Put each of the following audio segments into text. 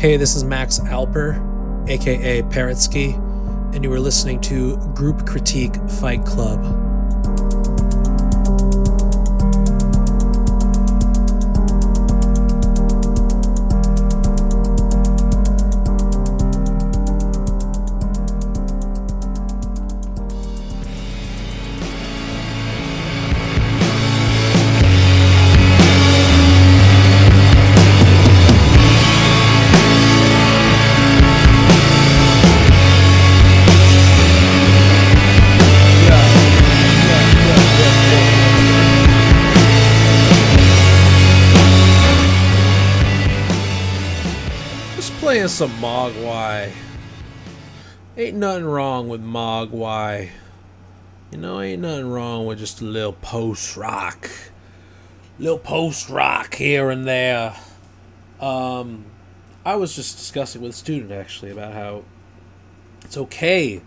Hey, this is Max Alper, aka Parrotsky, and you are listening to Group Critique Fight Club. Playing some Mogwai. Ain't nothing wrong with Mogwai. You know, ain't nothing wrong with just a little post-rock. Little post-rock here and there. I was just discussing with a student, actually, about how it's okay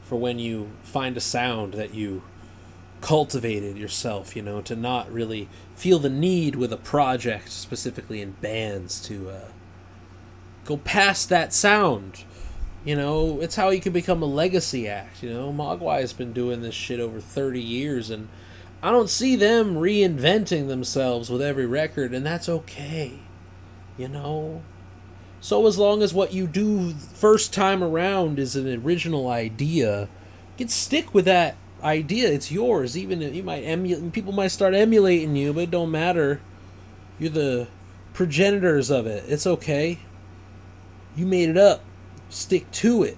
for when you find a sound that you cultivated yourself, you know, to not really feel the need with a project, specifically in bands, to go past that sound. You know, it's how you can become a legacy act. You know, Mogwai has been doing this shit over 30 years, and I don't see them reinventing themselves with every record, and that's okay. You know? So as long as what you do first time around is an original idea, you can stick with that idea. It's yours. Even if you might people might start emulating you, but it don't matter. You're the progenitors of it. It's okay. You made it up. Stick to it.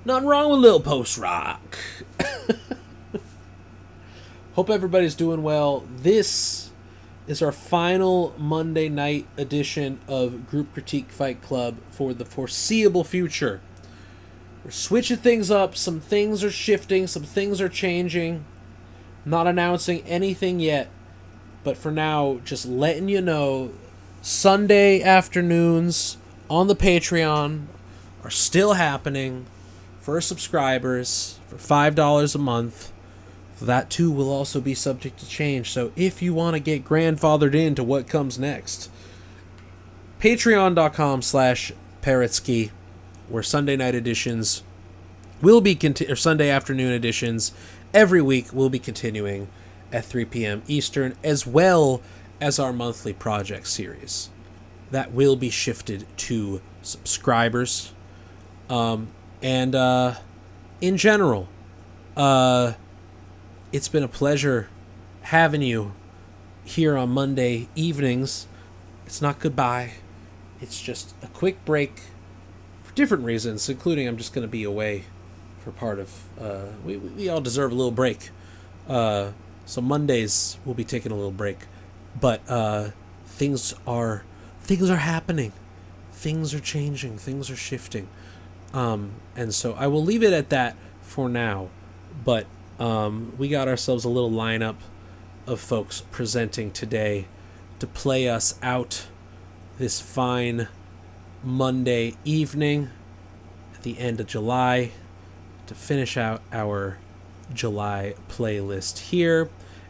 Nothing wrong with Lil Post Rock. Hope everybody's doing well. This is our final Monday night edition of Group Critique Fight Club for the foreseeable future. We're switching things up. Some things are shifting. Some things are changing. Not announcing anything yet. But for now, just letting you know, Sunday afternoons on the Patreon are still happening for subscribers for $5 a month. That too will also be subject to change. So if you want to get grandfathered into what comes next, patreon.com/Parrotsky, where Sunday night editions will be or Sunday afternoon editions every week will be continuing at 3 p.m. Eastern, as well as our monthly project series. That will be shifted to subscribers. In general, it's been a pleasure having you here on Monday evenings. It's not goodbye. It's just a quick break for different reasons, including I'm just going to be away for part of... we all deserve a little break. So Mondays we'll be taking a little break. But things are happening. Things are changing. Things are shifting. And so I will leave it at that for now. But we got ourselves a little lineup of folks presenting today to play us out this fine Monday evening at the end of July to finish out our July playlist here.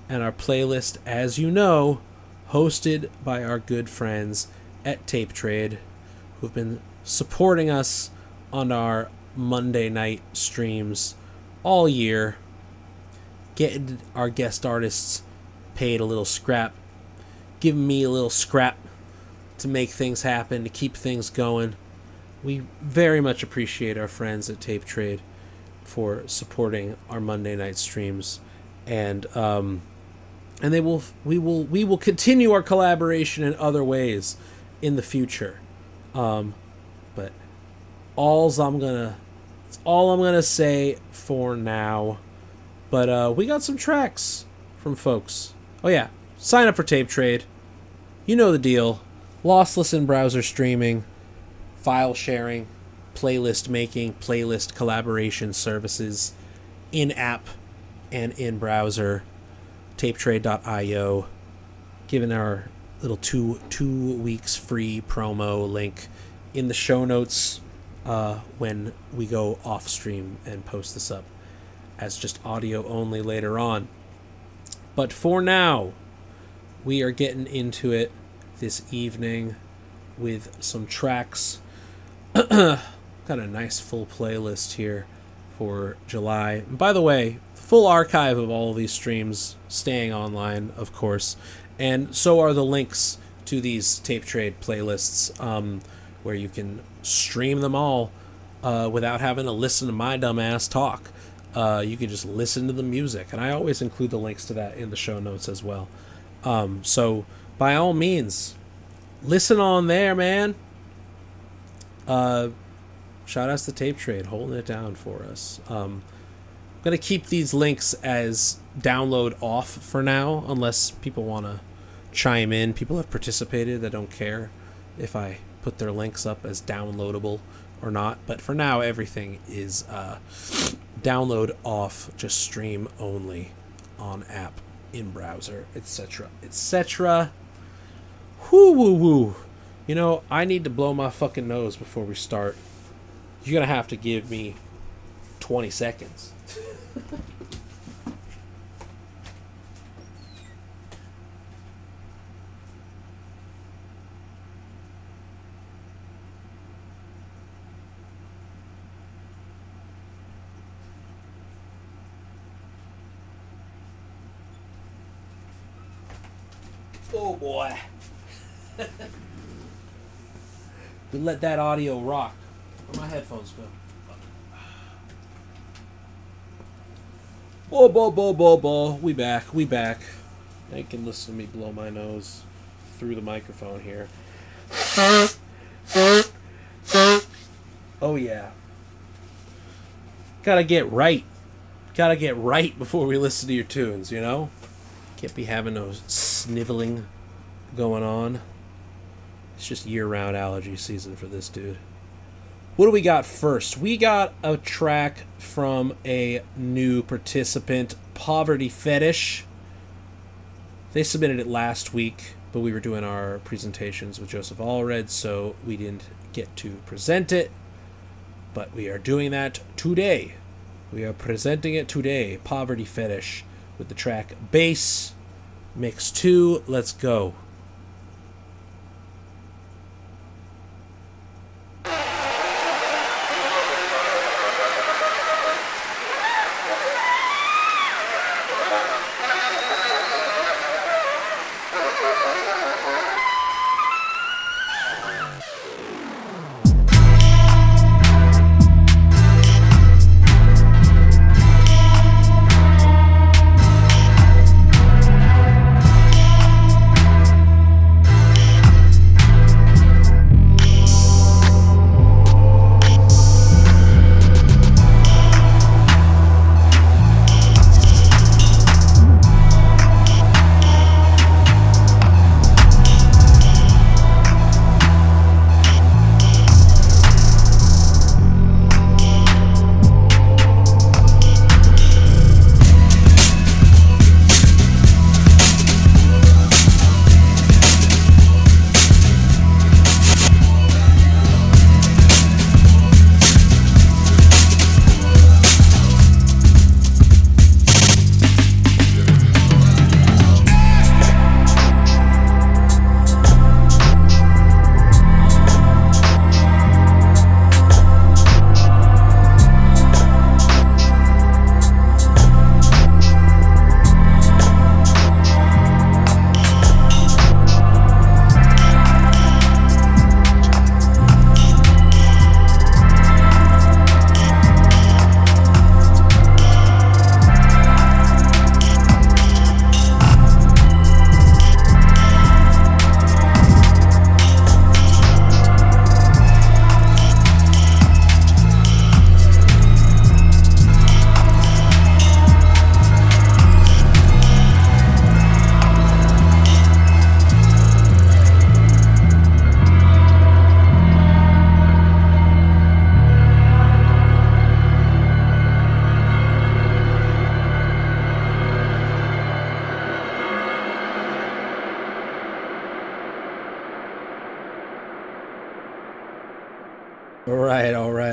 And our playlist, as you know, hosted by our good friends at Tape Trade, who've been supporting us on our Monday night streams all year, getting our guest artists paid a little scrap, giving me a little scrap to make things happen, to keep things going. We very much appreciate our friends at Tape Trade for supporting our Monday night streams, and we will continue our collaboration in other ways in the future. But all I'm gonna say for now. But we got some tracks from folks. Oh yeah, sign up for Tape Trade. You know the deal. Lossless in-browser streaming, file sharing, playlist making, playlist collaboration services, in-app and in-browser. tapetrade.io, given our little two weeks free promo link in the show notes when we go off stream and post this up as just audio only later on. But for now, we are getting into it this evening with some tracks. Got a nice full playlist here for July. And by the way, full archive of all of these streams staying online, of course, and so are the links to these tape trade playlists, where you can stream them all without having to listen to my dumb ass talk. You can just listen to the music, and I always include the links to that in the show notes as well. So by all means, listen on there, man. Shout outs to Tape Trade, holding it down for us. I'm going to keep these links as download off for now, unless people want to chime in. People have participated that don't care if I put their links up as downloadable or not. But for now, everything is download off, just stream only on app, in browser, etc., etc. Whoo, woo, woo. You know, I need to blow my fucking nose before we start. You're going to have to give me 20 seconds. Oh boy. We let that audio rock. Where my headphones go? Bo. We back. They can listen to me blow my nose through the microphone here. Oh yeah. Gotta get right before we listen to your tunes, you know? Can't be having no sniveling going on. It's just year-round allergy season for this dude. What do we got first? We got a track from a new participant, Poverty Fetish. They submitted it last week, but we were doing our presentations with Joseph Allred, so we didn't get to present it. But we are doing that today. We are presenting it today, Poverty Fetish, with the track Bass Mix 2. Let's go.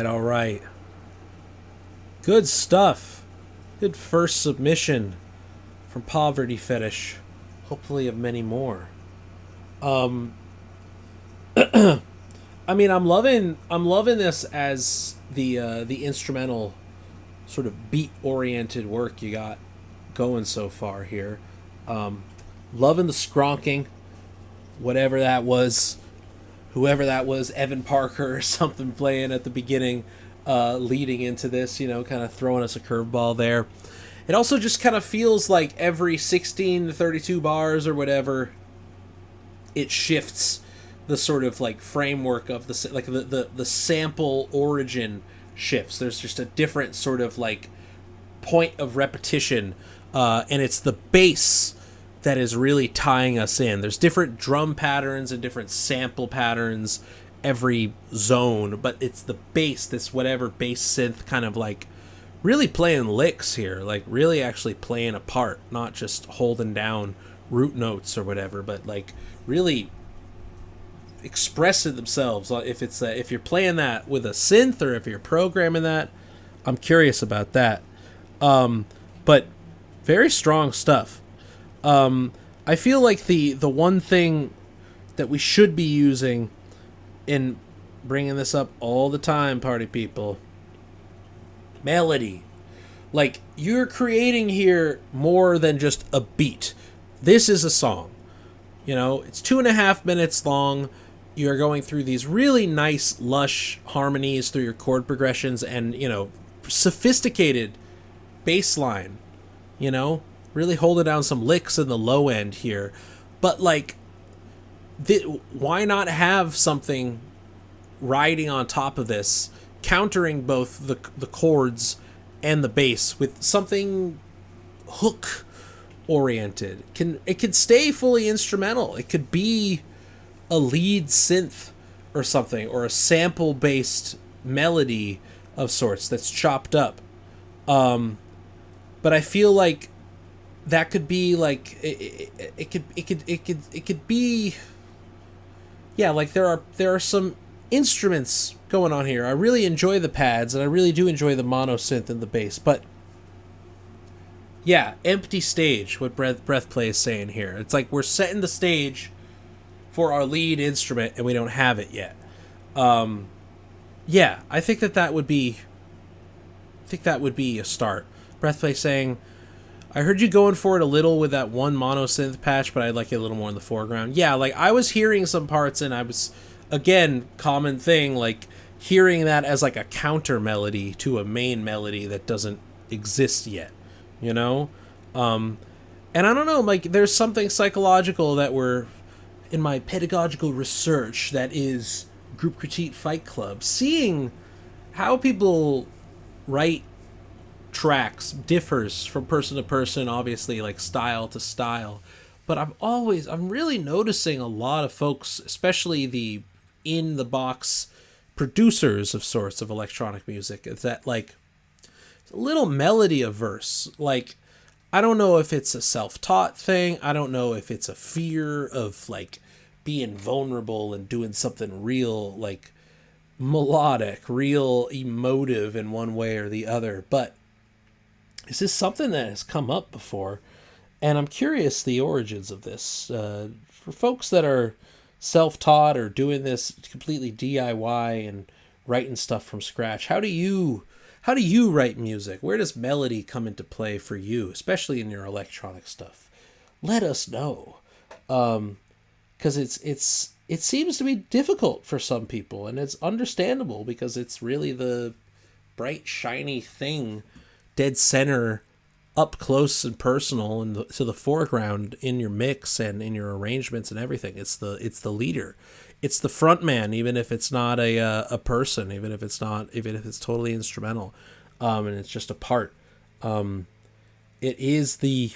All right. Good stuff. Good first submission from Poverty Fetish. Hopefully of many more. I mean, I'm loving this as the instrumental sort of beat oriented work you got going so far here. Loving the skronking, whatever that was, whoever that was, Evan Parker or something playing at the beginning, leading into this, kind of throwing us a curveball there. It also just kind of feels like every 16 to 32 bars or whatever, it shifts the sort of like framework of the sample origin shifts. There's just a different sort of like point of repetition, and it's the bass that is really tying us in. There's different drum patterns and different sample patterns every zone, but it's the bass, this whatever bass synth kind of like really playing licks here, like really actually playing a part, not just holding down root notes or whatever, but like really expressing themselves. If you're playing that with a synth or if you're programming that, I'm curious about that. But very strong stuff. I feel like the one thing that we should be using in bringing this up all the time, party people, melody. Like, you're creating here more than just a beat. This is a song. It's 2.5 minutes long. You're going through these really nice, lush harmonies through your chord progressions and, sophisticated bass line. Really holding down some licks in the low end here. But, like, why not have something riding on top of this, countering both the chords and the bass with something hook oriented? It could stay fully instrumental. It could be a lead synth or something, or a sample based melody of sorts that's chopped up. But I feel like that could be like it could be, yeah, like there are some instruments going on here. I really enjoy the pads and I really do enjoy the mono synth and the bass, but yeah, empty stage, what Breathplay is saying here. It's like we're setting the stage for our lead instrument and we don't have it yet. Yeah, I think that would be a start. Breathplay saying, I heard you going for it a little with that one mono synth patch, but I'd like it a little more in the foreground. Yeah, like I was hearing some parts and I was, again, common thing, like hearing that as like a counter melody to a main melody that doesn't exist yet, And I don't know, like there's something psychological that we're, in my pedagogical research that is Group Critique Fight Club, seeing how people write tracks differs from person to person, obviously, like style to style. But I'm really noticing a lot of folks, especially the in the box producers of sorts of electronic music, is that like a little melody averse. Like, I don't know if it's a self-taught thing. I don't know if it's a fear of like being vulnerable and doing something real, like melodic, real emotive in one way or the other. But this is something that has come up before, and I'm curious the origins of this. For folks that are self-taught or doing this completely DIY and writing stuff from scratch, how do you write music? Where does melody come into play for you, especially in your electronic stuff? Let us know, because it seems to be difficult for some people, and it's understandable because it's really the bright, shiny thing, dead center, up close and personal, and to the foreground in your mix and in your arrangements and everything. It's the leader, it's the front man, even if it's not a person, even if it's totally instrumental, and it's just a part. It is the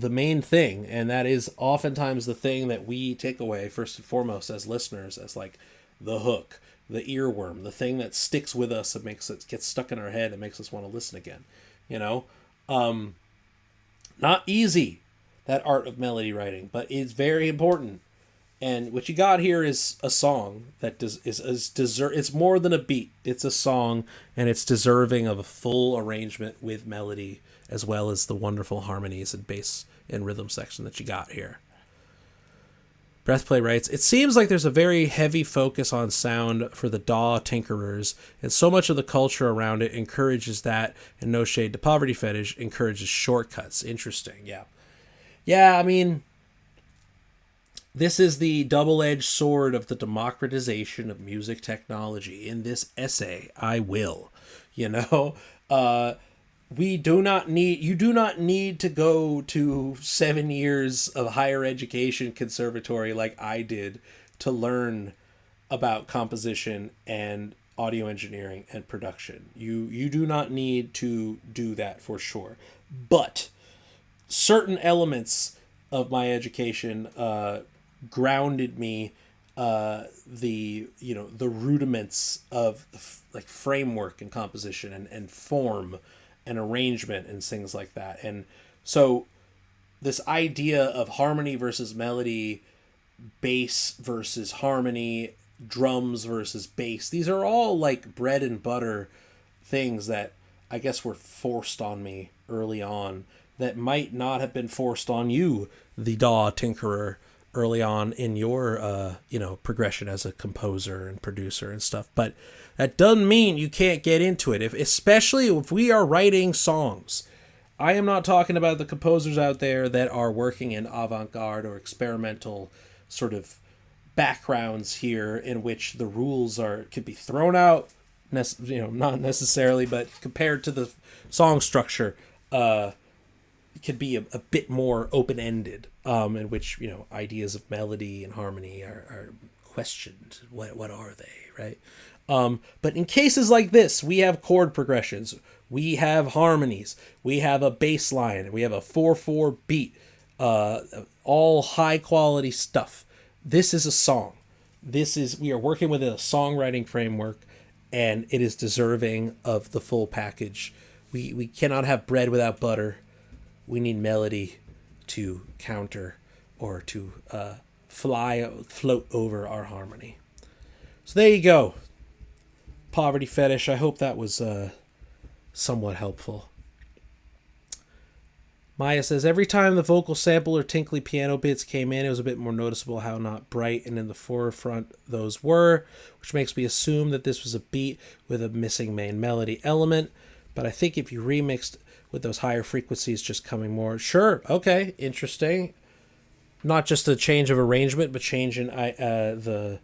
main thing, and that is oftentimes the thing that we take away first and foremost as listeners, as like the hook, the earworm, the thing that sticks with us and makes it get stuck in our head and makes us want to listen again. Not easy, that art of melody writing, but it's very important. And what you got here is a song that it's more than a beat. It's a song, and it's deserving of a full arrangement with melody, as well as the wonderful harmonies and bass and rhythm section that you got here. Breathplay writes, it seems like there's a very heavy focus on sound for the DAW tinkerers, and so much of the culture around it encourages that, and no shade to Poverty Fetish, encourages shortcuts. Interesting, yeah. Yeah, I mean, this is the double-edged sword of the democratization of music technology. In this essay, I will, you know? You do not need to go to 7 years of higher education conservatory like I did to learn about composition and audio engineering and production. You do not need to do that for sure. But certain elements of my education grounded me the rudiments of like framework and composition and form and arrangement and things like that. And so this idea of harmony versus melody, bass versus harmony, drums versus bass, these are all like bread and butter things that I guess were forced on me early on that might not have been forced on you, the DAW tinkerer, early on in your progression as a composer and producer and stuff. But that doesn't mean you can't get into it, especially if we are writing songs. I am not talking about the composers out there that are working in avant-garde or experimental sort of backgrounds here in which the rules could be thrown out, not necessarily, but compared to the song structure, it could be a bit more open-ended, in which ideas of melody and harmony are questioned. What are they, right? But in cases like this, we have chord progressions, we have harmonies, we have a bass line, we have a 4/4 beat, all high quality stuff. This is a song. We are working within a songwriting framework, and it is deserving of the full package. We cannot have bread without butter. We need melody to counter or to float over our harmony. So there you go. Poverty Fetish. I hope that was somewhat helpful. Maya says, every time the vocal sample or tinkly piano bits came in, it was a bit more noticeable how not bright and in the forefront those were, which makes me assume that this was a beat with a missing main melody element. But I think if you remixed with those higher frequencies just coming more, sure, okay, interesting. Not just a change of arrangement, but change in the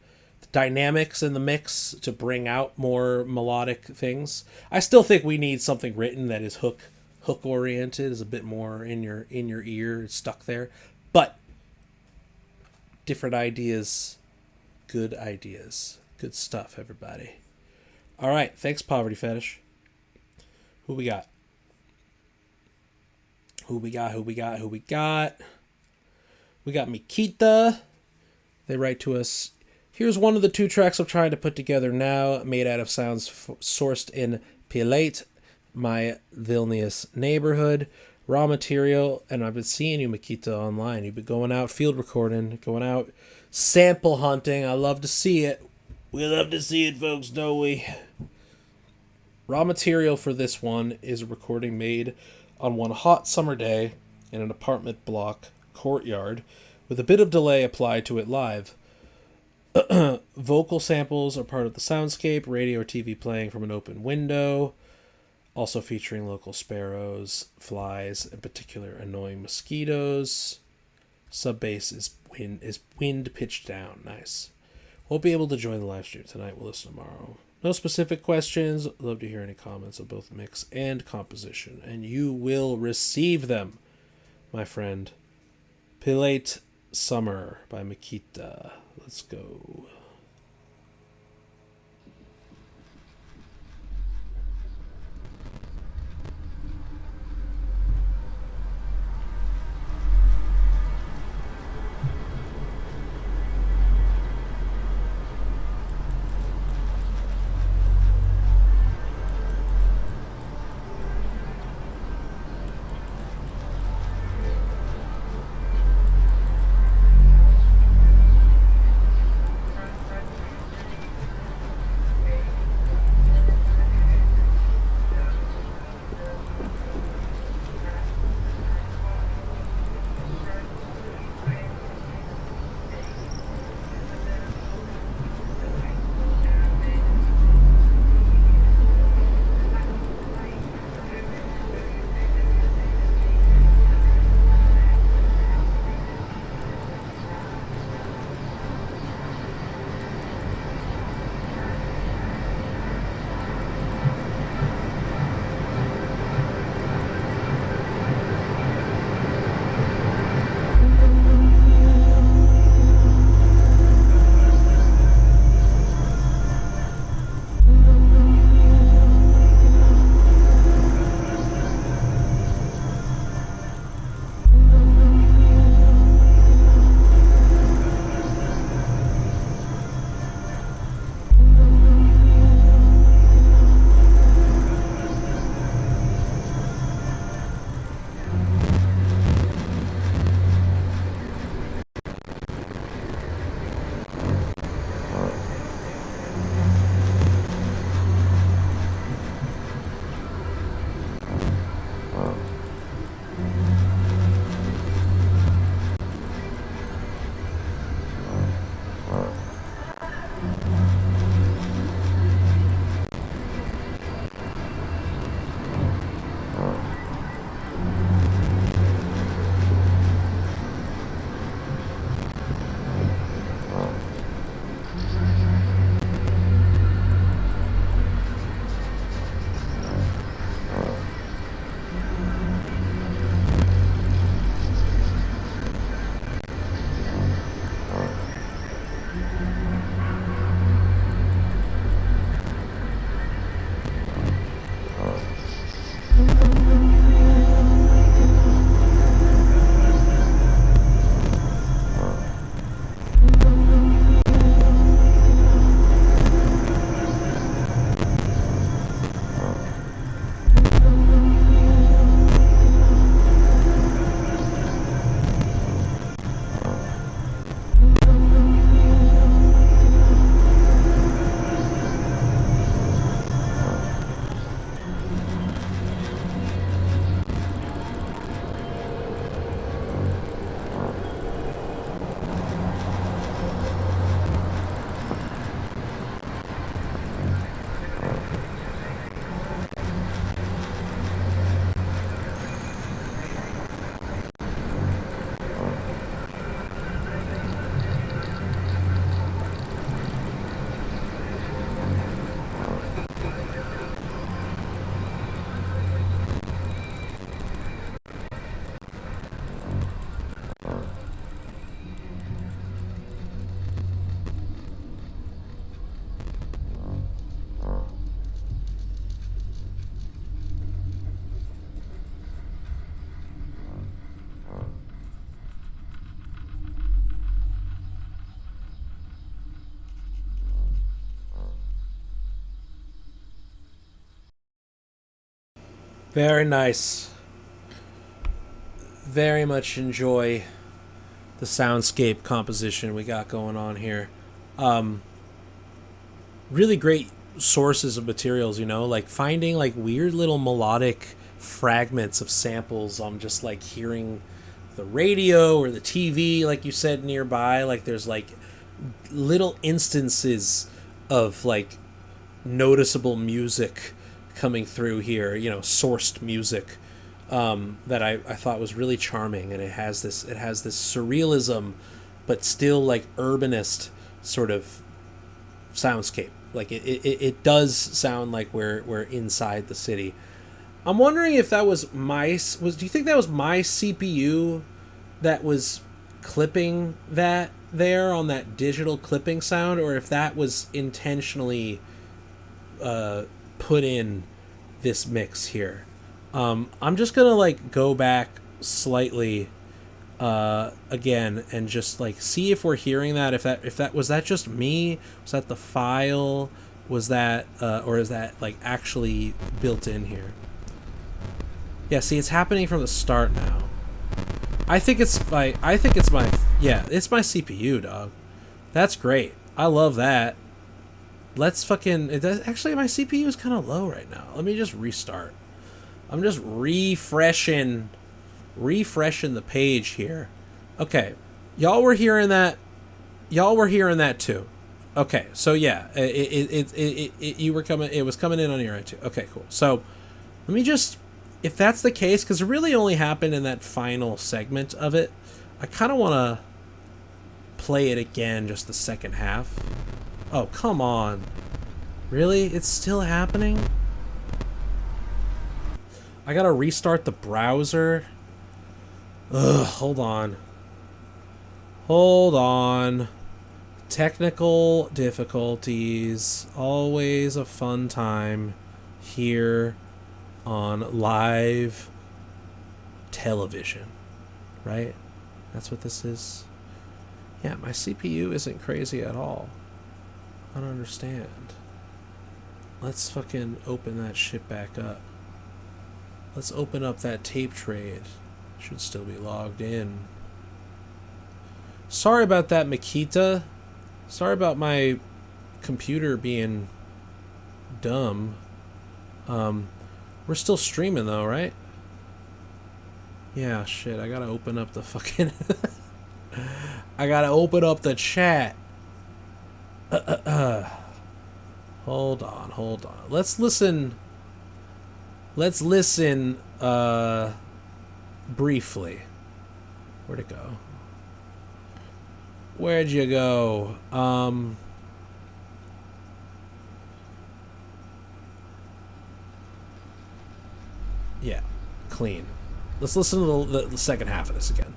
dynamics in the mix to bring out more melodic things. I still think we need something written that is hook oriented, is a bit more in your ear, stuck there. But different ideas, good stuff, everybody. All right, thanks, Poverty Fetish. Who we got? We got Mikita. They write to us, here's one of the 2 tracks I'm trying to put together now, made out of sounds sourced in Pilaite, my Vilnius neighborhood. Raw material, and I've been seeing you, Mikita, online. You've been going out field recording, going out sample hunting. I love to see it. We love to see it, folks, don't we? Raw material for this one is a recording made on one hot summer day in an apartment block courtyard with a bit of delay applied to it live. Vocal samples are part of the soundscape, radio or TV playing from an open window, also featuring local sparrows, flies, in particular annoying mosquitoes. Sub-bass is wind pitched down. Nice. Won't be able to join the live stream tonight. We'll listen tomorrow. No specific questions. Love to hear any comments on both mix and composition, and you will receive them, my friend. Pilaite Summer by Mikita. Let's go. Very nice. Very much enjoy the soundscape composition we got going on here. Really great sources of materials, you know, like finding like weird little melodic fragments of samples. I'm just like hearing the radio or the TV, like you said, nearby. Like there's like little instances of like noticeable music coming through here, you know, sourced music, that I thought was really charming, and it has this surrealism, but still like urbanist sort of soundscape. Like it does sound like we're inside the city. I'm wondering if that was do you think that was my CPU that was clipping that there on that digital clipping sound, or if that was intentionally put in this mix here. I'm just gonna like go back slightly again and just like see if we're hearing that. If that was that just me? Was that the file? Was that or is that like actually built in here? Yeah, see, it's happening from the start now. I think it's my yeah, it's my CPU, dog. That's great. I love that. Let's fucking actually my CPU is kind of low right now. Let me just restart. I'm just refreshing the page here. Okay. Y'all were hearing that too. Okay. So yeah, it was coming in on your end too. Okay, cool. So let me just, if that's the case, because it really only happened in that final segment of it, I kind of want to play it again, just the second half. Oh, come on. Really? It's still happening? I gotta restart the browser. Ugh, hold on. Hold on. Technical difficulties. Always a fun time here on live television. Right? That's what this is. Yeah, my CPU isn't crazy at all. I don't understand. Let's fucking open that shit back up. Let's open up that tape trade. Should still be logged in. Sorry about that, Mikita. Sorry about my computer being dumb. We're still streaming though, right? Yeah, shit. I gotta open up the fucking... I gotta open up the chat. Hold on. Let's listen briefly. Where'd it go? Where'd you go? Yeah, clean. Let's listen to the second half of this again.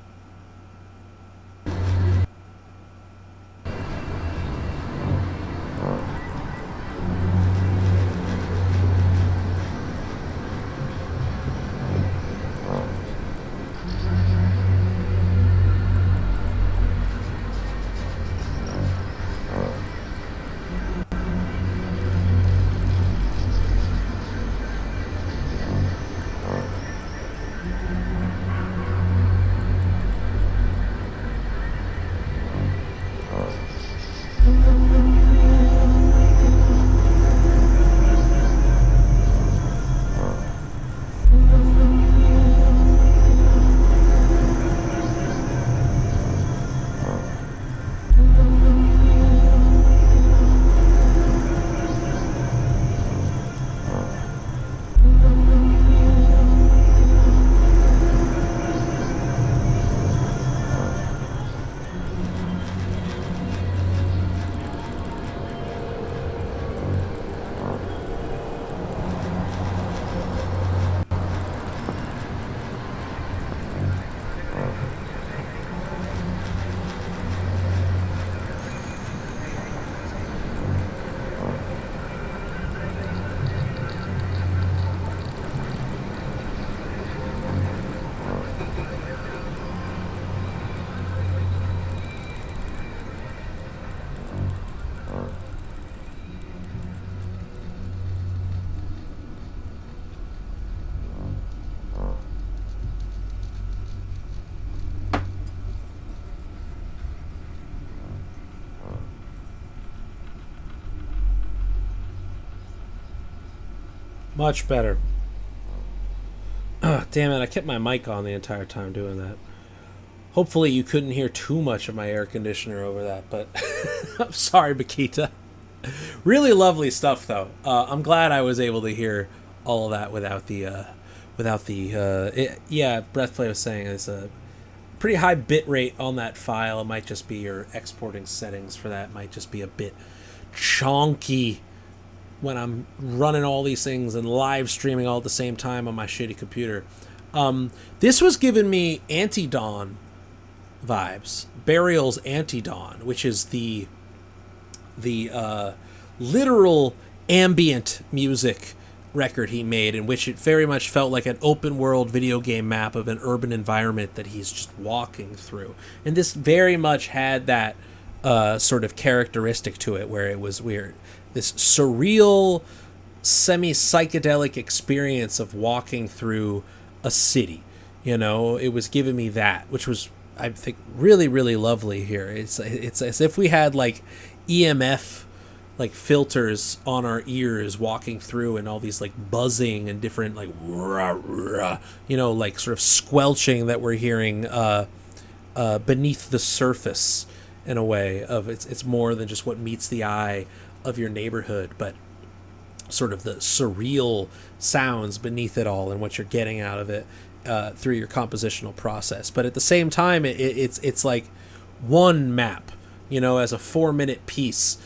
Much better. Damn it, I kept my mic on the entire time doing that. Hopefully you couldn't hear too much of my air conditioner over that, but I'm sorry, Mikita. Really lovely stuff, though. I'm glad I was able to hear all of that without the yeah, Breathplay was saying it's a pretty high bit rate on that file. It might just be your exporting settings for that. It might just be a bit chonky when I'm running all these things and live streaming all at the same time on my shitty computer. This was giving me Anti-Dawn vibes. Burial's Anti-Dawn, which is the literal ambient music record he made, in which it very much felt like an open world video game map of an urban environment that he's just walking through. And this very much had that sort of characteristic to it, where it was weird. This surreal, semi-psychedelic experience of walking through a city. You know, it was giving me that, which was, I think, really, really lovely here. It's as if we had like EMF like filters on our ears walking through, and all these like buzzing and different like rah, rah, you know, like sort of squelching that we're hearing beneath the surface, in a way of it's more than just what meets the eye of your neighborhood, but sort of the surreal sounds beneath it all and what you're getting out of it through your compositional process. But at the same time, it's like one map, you know, as a 4-minute piece.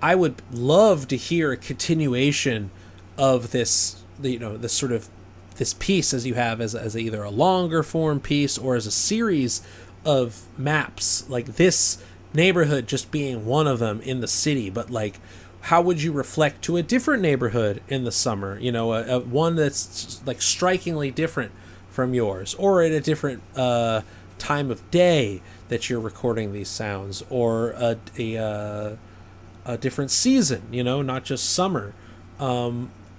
I would love to hear a continuation of this, you know, this sort of this piece as you have as either a longer form piece or as a series of maps, like this neighborhood just being one of them in the city. But like, how would you reflect to a different neighborhood in the summer? You know, a one that's like strikingly different from yours, or at a different time of day that you're recording these sounds, or a different season, you know, not just summer.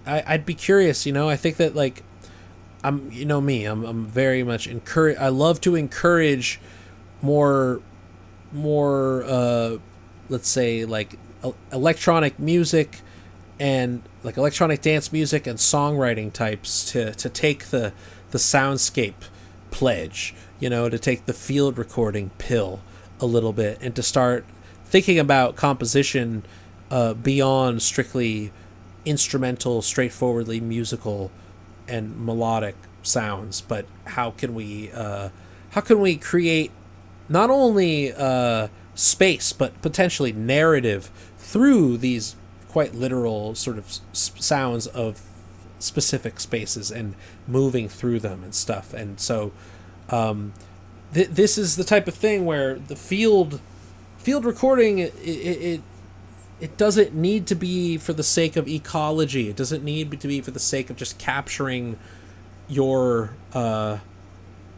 I'd be curious, you know. I think that like I'm very much encourage. I love to encourage more let's say like electronic music and like electronic dance music and songwriting types to take the soundscape pledge, you know, to take the field recording pill a little bit, and to start thinking about composition beyond strictly instrumental, straightforwardly musical and melodic sounds. But how can we create not only space but potentially narrative through these quite literal sort of sounds of specific spaces and moving through them and stuff. And so this is the type of thing where the field recording, it doesn't need to be for the sake of ecology. It doesn't need to be for the sake of just capturing your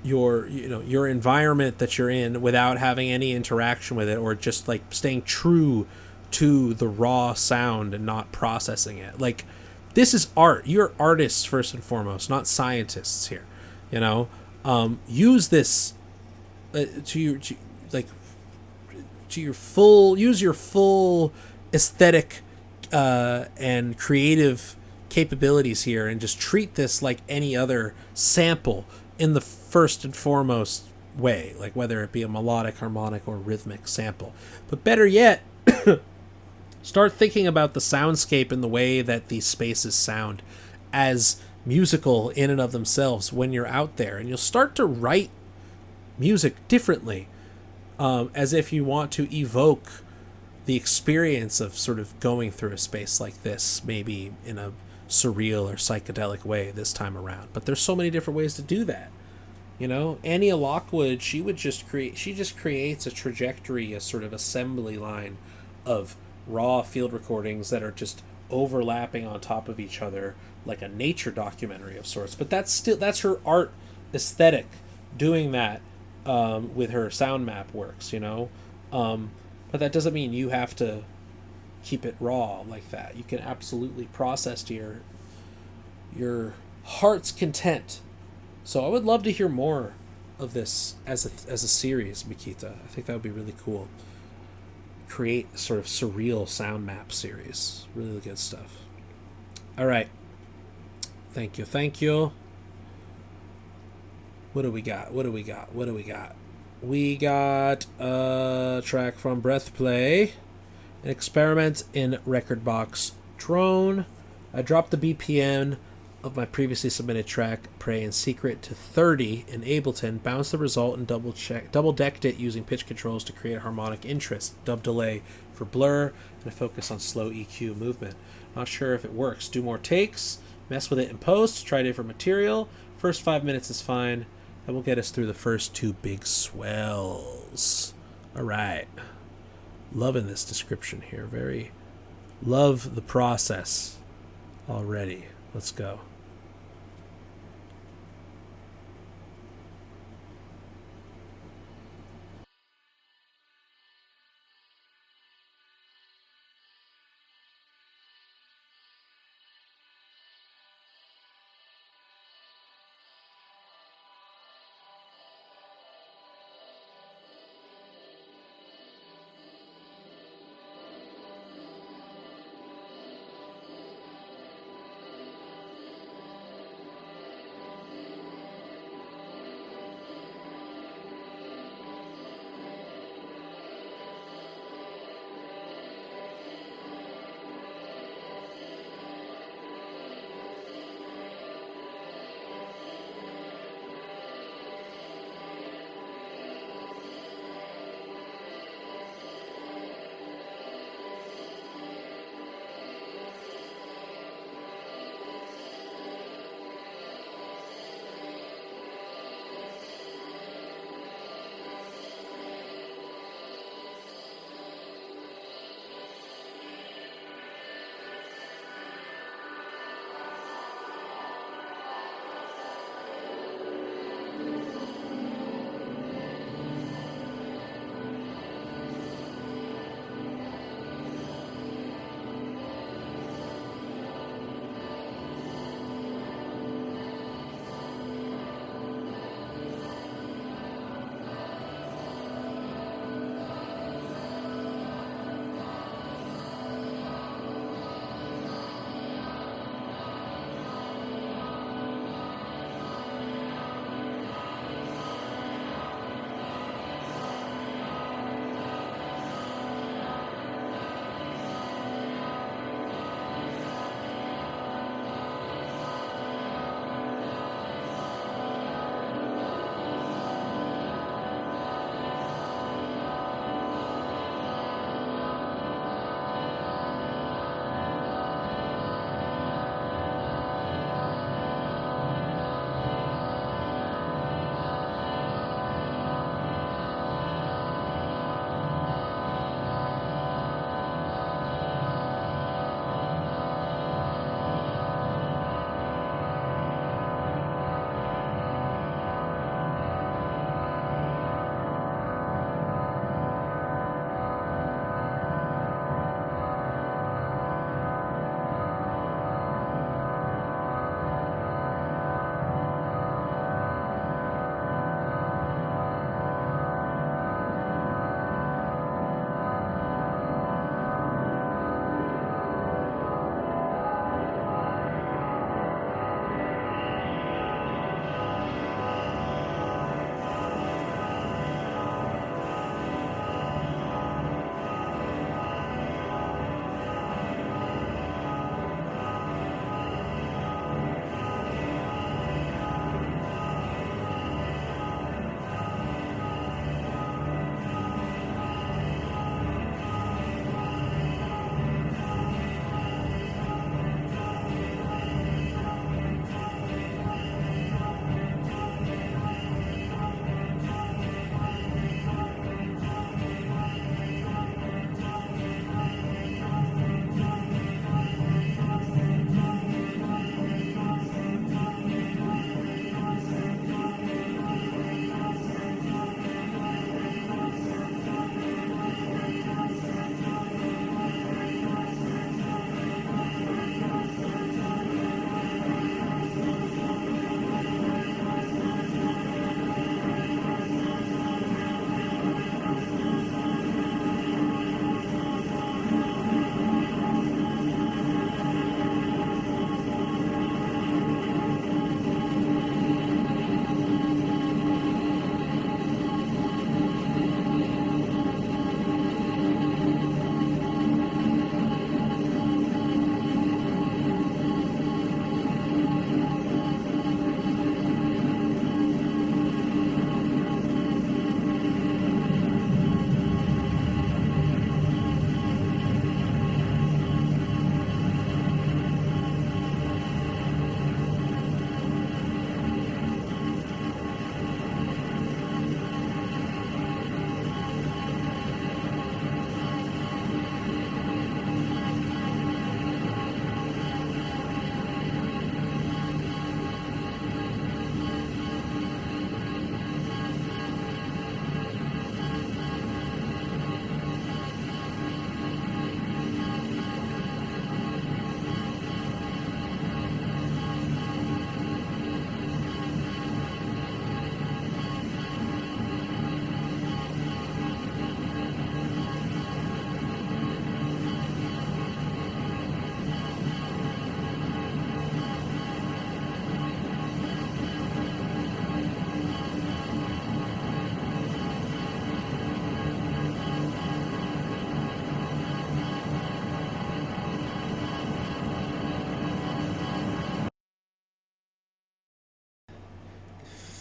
environment that you're in without having any interaction with it, or just like staying true to the raw sound and not processing it. Like, this is art. You're artists first and foremost, not scientists here. You know, use this use your full aesthetic and creative capabilities here, and just treat this like any other sample in the first and foremost way, like whether it be a melodic, harmonic, or rhythmic sample. But better yet, start thinking about the soundscape and the way that these spaces sound as musical in and of themselves when you're out there, and you'll start to write music differently, as if you want to evoke the experience of sort of going through a space like this, maybe in a surreal or psychedelic way this time around. But there's so many different ways to do that. You know, Annie Lockwood, she just creates a trajectory, a sort of assembly line of raw field recordings that are just overlapping on top of each other like a nature documentary of sorts. But that's her art aesthetic doing that with her sound map works, you know. But that doesn't mean you have to keep it raw like that. You can absolutely process to your heart's content. So I would love to hear more of this as a series, Mikita. I think that would be really cool. Create a sort of surreal sound map series. Really good stuff. All right. Thank you, thank you. What do we got? What do we got? What do we got? We got a track from Breathplay, an experiment in Record Box Drone. I dropped the BPM of my previously submitted track, Pray in Secret, to 30 in Ableton, bounced the result, and double decked it using pitch controls to create a harmonic interest, dub delay for blur, and a focus on slow EQ movement. Not sure if it works. Do more takes, mess with it in post, try different material. First 5 minutes is fine. That will get us through the first two big swells. All right. Loving this description here. Very love the process already. Let's go.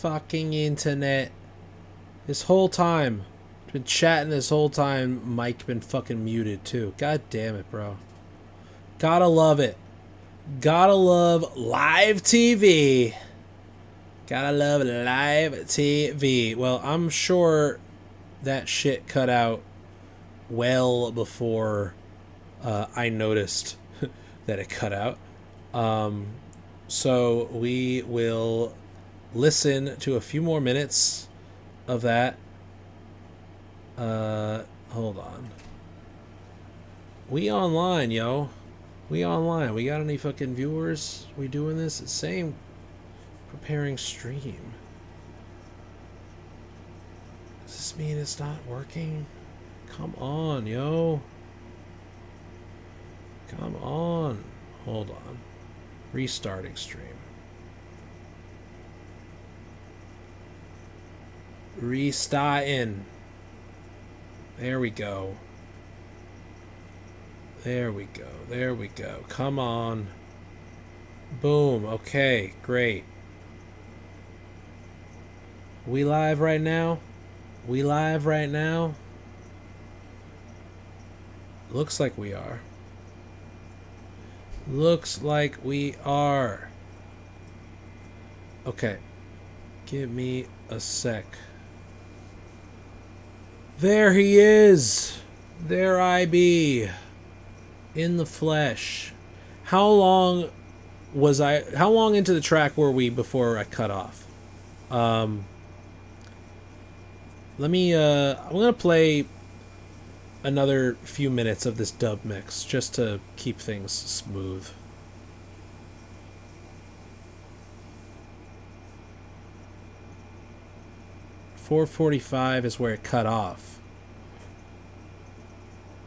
fucking internet. This whole time. Been chatting this whole time. Mike been fucking muted too. God damn it, bro. Gotta love it. Gotta love live TV. Gotta love live TV. Well, I'm sure that shit cut out well before I noticed that it cut out. So we will listen to a few more minutes of that. Hold on. We online, yo. We online. We got any fucking viewers? We doing this? Same. Preparing stream. Does this mean it's not working? Come on, yo. Come on. Hold on. Restarting stream. Restarting. There we go. There we go. There we go. Come on. Boom. Okay, great. We live right now? We live right now? Looks like we are. Looks like we are. Okay. Give me a sec. There he is. There I be. In the flesh. How long into the track were we before I cut off? Let me, I'm going to play another few minutes of this dub mix just to keep things smooth. .445 is where it cut off.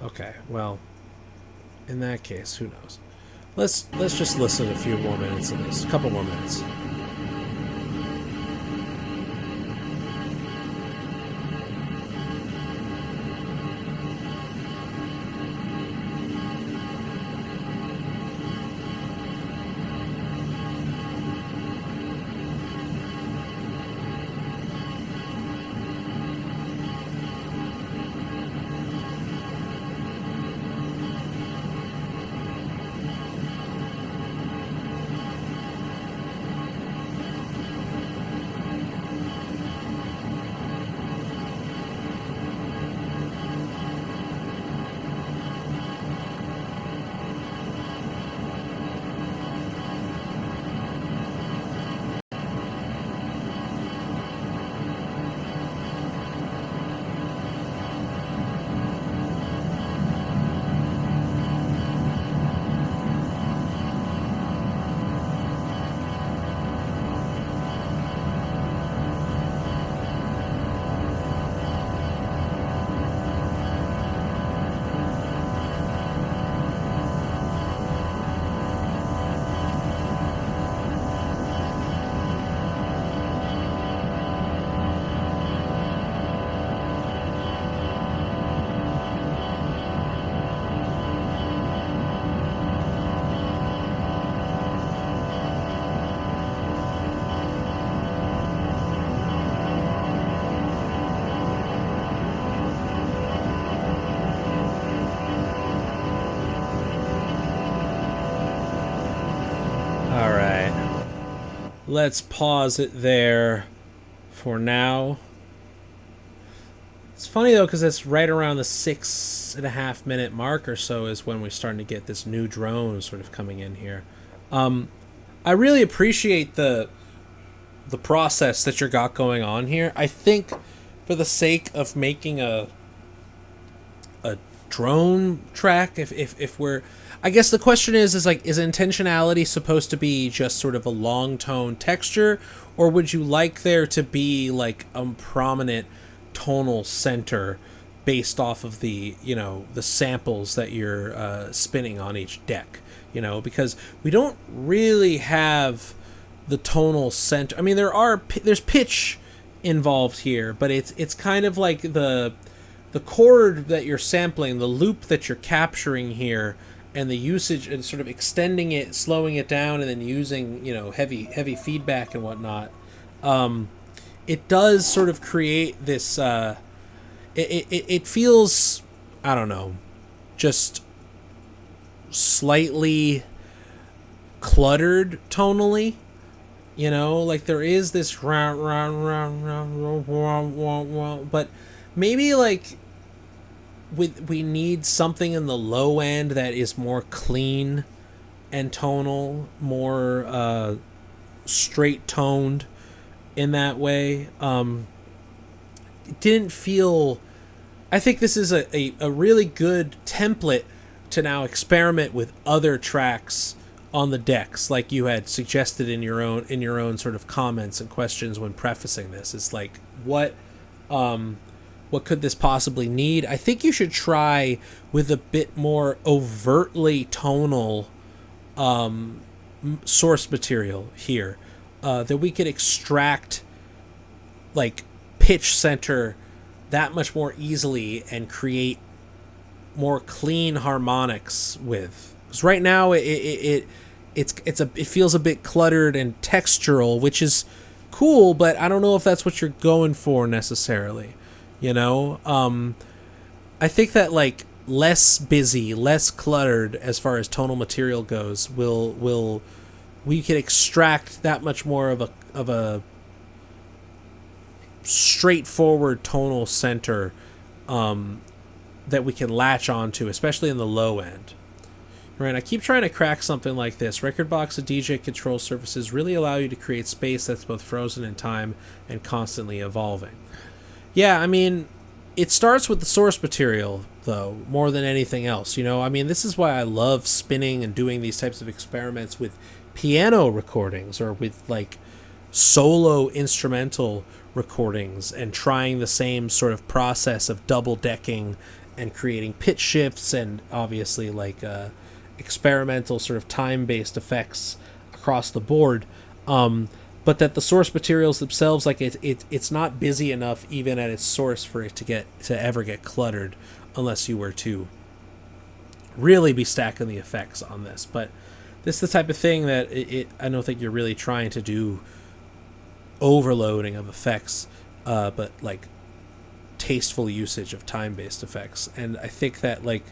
Okay, well, in that case, who knows? Let's just listen to a few more minutes of this. A couple more minutes. Let's pause it there for now. It's funny though, because it's right around the 6.5 minute mark or so is when we're starting to get this new drone sort of coming in here. I really appreciate the process that you got going on here. I think for the sake of making a drone track, if we're, I guess the question is like, is intentionality supposed to be just sort of a long tone texture, or would you like there to be like a prominent tonal center based off of the, you know, the samples that you're spinning on each deck, you know, because we don't really have the tonal center. I mean, there's pitch involved here, but it's kind of like the chord that you're sampling, the loop that you're capturing here, and the usage and sort of extending it, slowing it down, and then using, you know, heavy feedback and whatnot. it does sort of create this. It feels, I don't know, just slightly cluttered tonally. You know, like there is this but maybe like we need something in the low end that is more clean and tonal, more straight toned in that way. It didn't feel. I think this is a really good template to now experiment with other tracks on the decks, like you had suggested in your own sort of comments and questions when prefacing this. It's like what could this possibly need? I think you should try with a bit more overtly tonal source material here, that we could extract like pitch center that much more easily and create more clean harmonics with. Because right now it feels a bit cluttered and textural, which is cool, but I don't know if that's what you're going for necessarily. You know, I think that like less busy, less cluttered as far as tonal material goes we can extract that much more of a straightforward tonal center that we can latch onto, especially in the low end. Right, I keep trying to crack something like this. Rekordbox and DJ control surfaces really allow you to create space that's both frozen in time and constantly evolving. Yeah, I mean, it starts with the source material, though, more than anything else. You know, I mean, this is why I love spinning and doing these types of experiments with piano recordings or with, like, solo instrumental recordings and trying the same sort of process of double decking and creating pitch shifts and obviously, like, experimental sort of time-based effects across the board. But that the source materials themselves, like it's not busy enough even at its source for it to ever get cluttered, unless you were to really be stacking the effects on this. But this is the type of thing that I don't think you're really trying to do overloading of effects, but like tasteful usage of time-based effects. And I think that like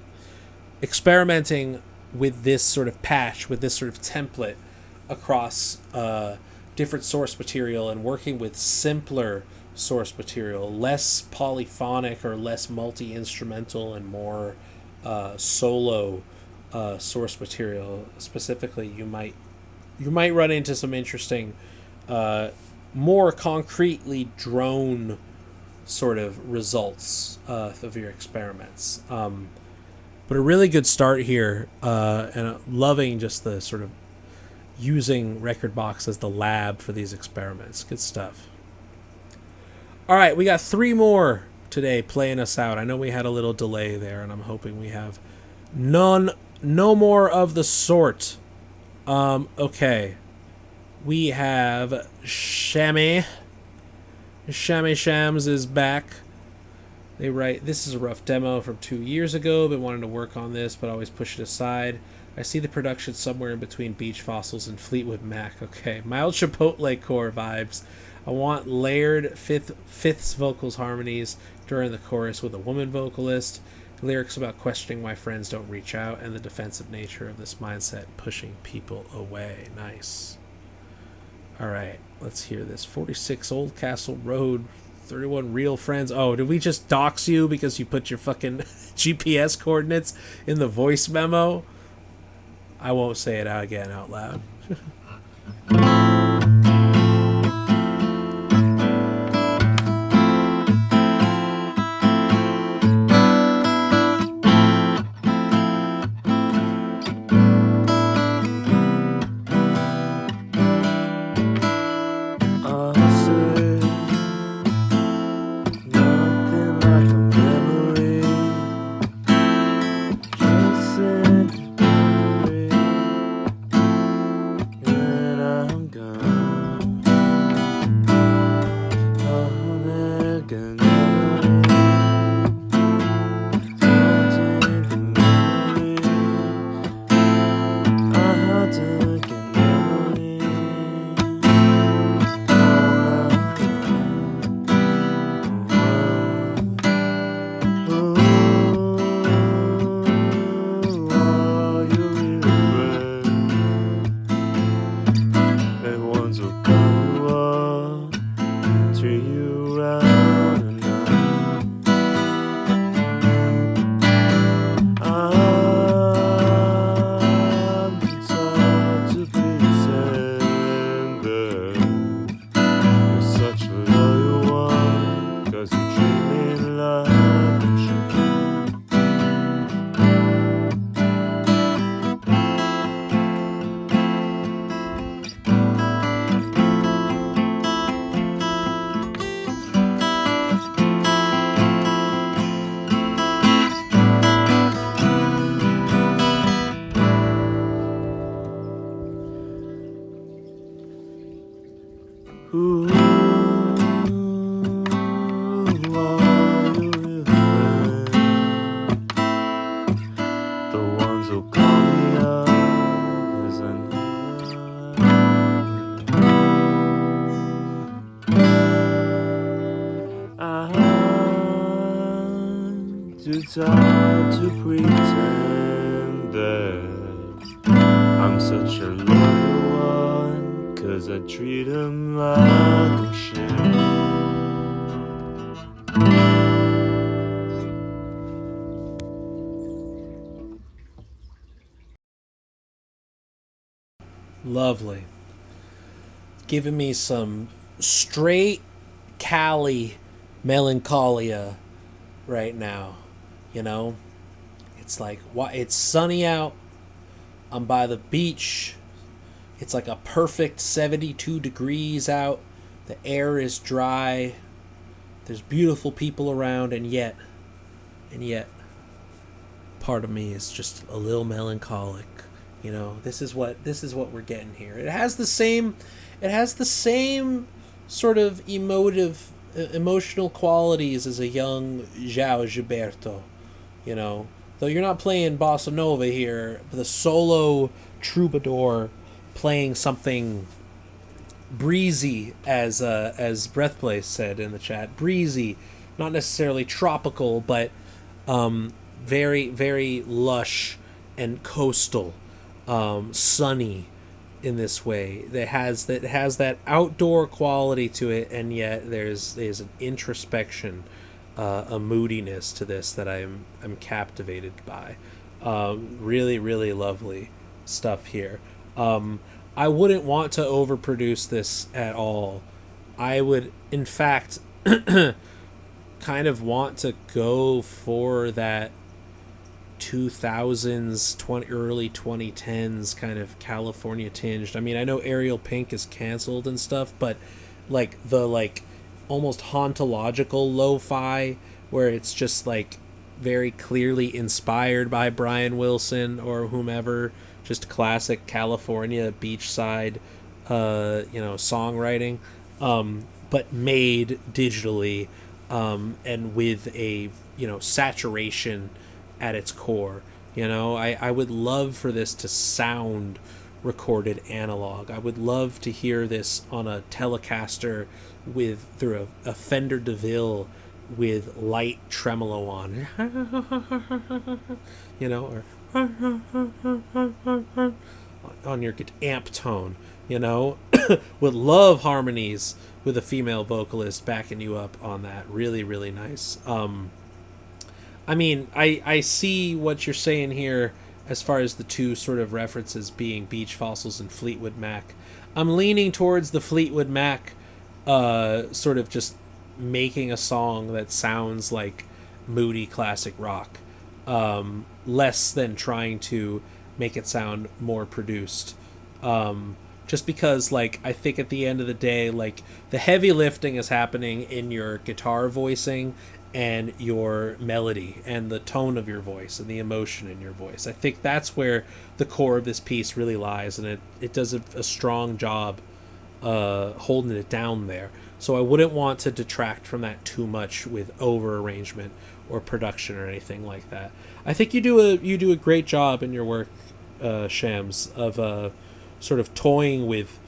experimenting with this sort of patch, with this sort of template across different source material and working with simpler source material, less polyphonic or less multi-instrumental and more solo source material specifically, you might run into some interesting, more concretely drone sort of results of your experiments. But a really good start here, and loving just the sort of using Rekordbox as the lab for these experiments. Good stuff. All right, we got 3 more today playing us out. I know we had a little delay there, and I'm hoping we have no more of the sort. Okay. We have Shammy. Shammy Shams is back. They write, "This is a rough demo from 2 years ago. Been wanting to work on this, but always push it aside. I see the production somewhere in between Beach Fossils and Fleetwood Mac." Okay, mild Chipotle core vibes. I want layered fifths vocals harmonies during the chorus with a woman vocalist. Lyrics about questioning why friends don't reach out and the defensive nature of this mindset pushing people away. Nice. All right, let's hear this. 46 Old Castle Road, 31 Real Friends. Oh, did we just dox you because you put your fucking GPS coordinates in the voice memo? I won't say it out again out loud. like a ship. Who are your friends? The ones who call me up as I I'm too tired to pretend that I'm such a loyal one, 'cause I treat them like a shit. Lovely. Giving me some straight Cali melancholia right now. You know? It's like, it's sunny out. I'm by the beach. It's like a perfect 72 degrees out. The air is dry. There's beautiful people around, and yet, part of me is just a little melancholic. You know, this is what we're getting here. It has the same sort of emotional qualities as a young João Gilberto. You know, though you're not playing bossa nova here, the solo troubadour playing something breezy, as Breathplay said in the chat. Breezy, not necessarily tropical, but very, very lush and coastal, sunny in this way. That has that outdoor quality to it, and yet there's an introspection, a moodiness to this that I'm captivated by. Really, really lovely stuff here. I wouldn't want to overproduce this at all. I would, in fact, kind of want to go for that 2000s, early 2010s kind of California tinged. I mean, I know Ariel Pink is canceled and stuff, but like the almost hauntological lo-fi, where it's just like very clearly inspired by Brian Wilson or whomever, just classic California beachside songwriting, but made digitally, and with a saturation at its core. I would love for this to sound recorded analog. I would love to hear this on a Telecaster through a Fender DeVille with light tremolo on, or on your amp tone, would love harmonies with a female vocalist backing you up on that. Really, really nice. I mean, I see what you're saying here as far as the two sort of references being Beach Fossils and Fleetwood Mac. I'm leaning towards the Fleetwood Mac, sort of just making a song that sounds like moody classic rock, less than trying to make it sound more produced. Just because, I think at the end of the day, the heavy lifting is happening in your guitar voicing and your melody and the tone of your voice and the emotion in your voice. I think that's where the core of this piece really lies, and it does a strong job holding it down there. So I wouldn't want to detract from that too much with over arrangement or production or anything like that. I think you do a great job in your work, Shams, of sort of toying with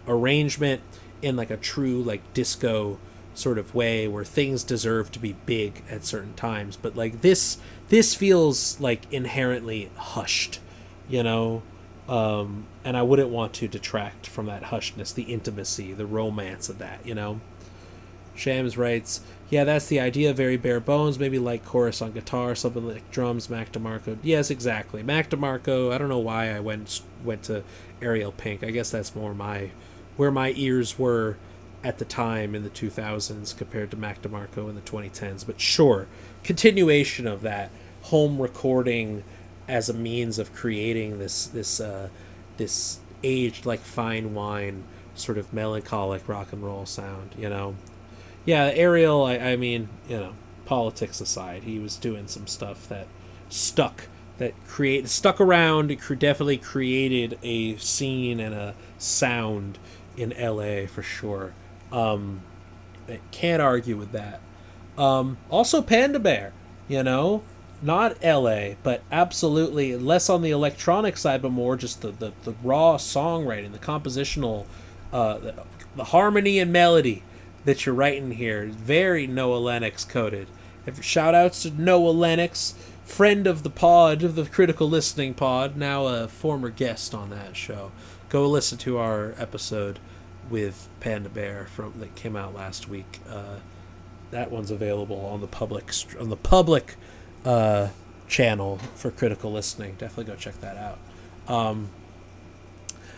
arrangement in a true disco sort of way, where things deserve to be big at certain times, but this feels inherently hushed, and I wouldn't want to detract from that hushedness, the intimacy, the romance of that. Shams writes, yeah, that's the idea, very bare bones, maybe light chorus on guitar, something like drums, Mac DeMarco. Yes, exactly, Mac DeMarco. I don't know why I went to Ariel Pink. I guess that's more where my ears were at the time in the 2000s compared to Mac DeMarco in the 2010s. But sure, continuation of that home recording as a means of creating this aged like fine wine sort of melancholic rock and roll sound, you know. Yeah, Ariel, I mean, you know, politics aside, he was doing some stuff that stuck around. It definitely created a scene and a sound in LA for sure. Can't argue with that. Also Panda Bear, you know, not LA, but absolutely less on the electronic side, but more just the raw songwriting, the compositional, the harmony and melody that you're writing here. Very Noah Lennox coded. Shout outs to Noah Lennox, friend of the pod, of the Critical Listening pod, now a former guest on that show. Go listen to our episode with Panda Bear that came out last week. That one's available on the public channel for Critical Listening. Definitely go check that out.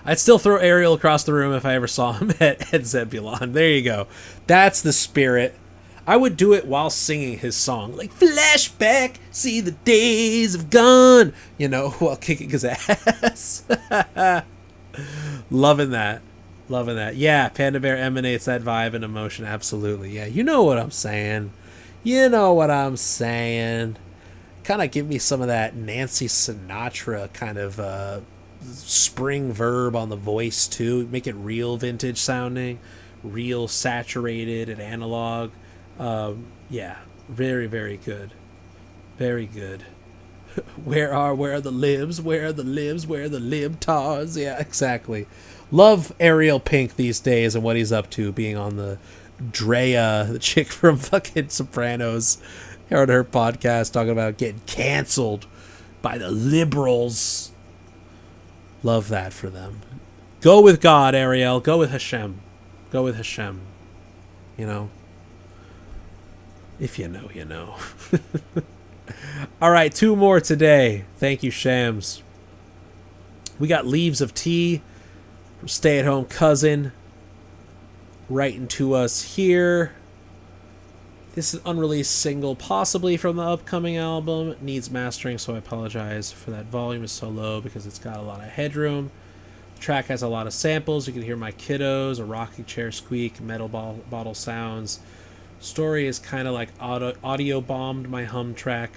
I'd still throw Ariel across the room if I ever saw him at Zebulon. There you go. That's the spirit. I would do it while singing his song, like flashback, see the days have gone, you know, while kicking his ass. Loving that. Yeah, Panda Bear emanates that vibe and emotion, absolutely. Yeah, you know what I'm saying. Kind of give me some of that Nancy Sinatra kind of spring verb on the voice, too. Make it real vintage sounding, real saturated and analog. Yeah, very, very good. Very good. Where are the libs? Where are the libs? Where are the libtards? Yeah, exactly. Love Ariel Pink these days and what he's up to, being on the Drea, the chick from fucking Sopranos. I heard her podcast talking about getting canceled by the liberals. Love that for them. Go with God, Ariel. Go with Hashem. You know. If you know, you know. All right, 2 more today. Thank you, Shams. We got Leaves of Tea from Stay at Home Cousin writing to us here. This is an unreleased single, possibly from the upcoming album. It needs mastering, so I apologize for that. Volume is so low because it's got a lot of headroom. The track has a lot of samples. You can hear my kiddos, a rocking chair squeak, metal bottle sounds. Story is kind of like audio bombed my hum track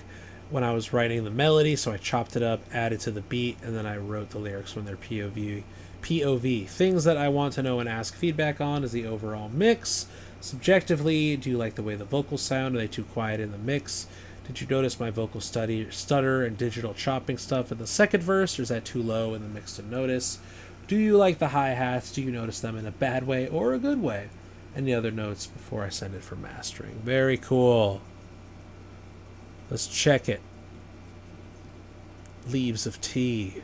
when I was writing the melody, so I chopped it up, added to the beat, and then I wrote the lyrics from their POV. Things that I want to know and ask feedback on is the overall mix. Subjectively, do you like the way the vocals sound? Are they too quiet in the mix? Did you notice my vocal stutter and digital chopping stuff in the second verse, or is that too low in the mix to notice? Do you like the hi-hats? Do you notice them in a bad way or a good way? Any other notes before I send it for mastering? Very cool. Let's check it. Leaves of Tea.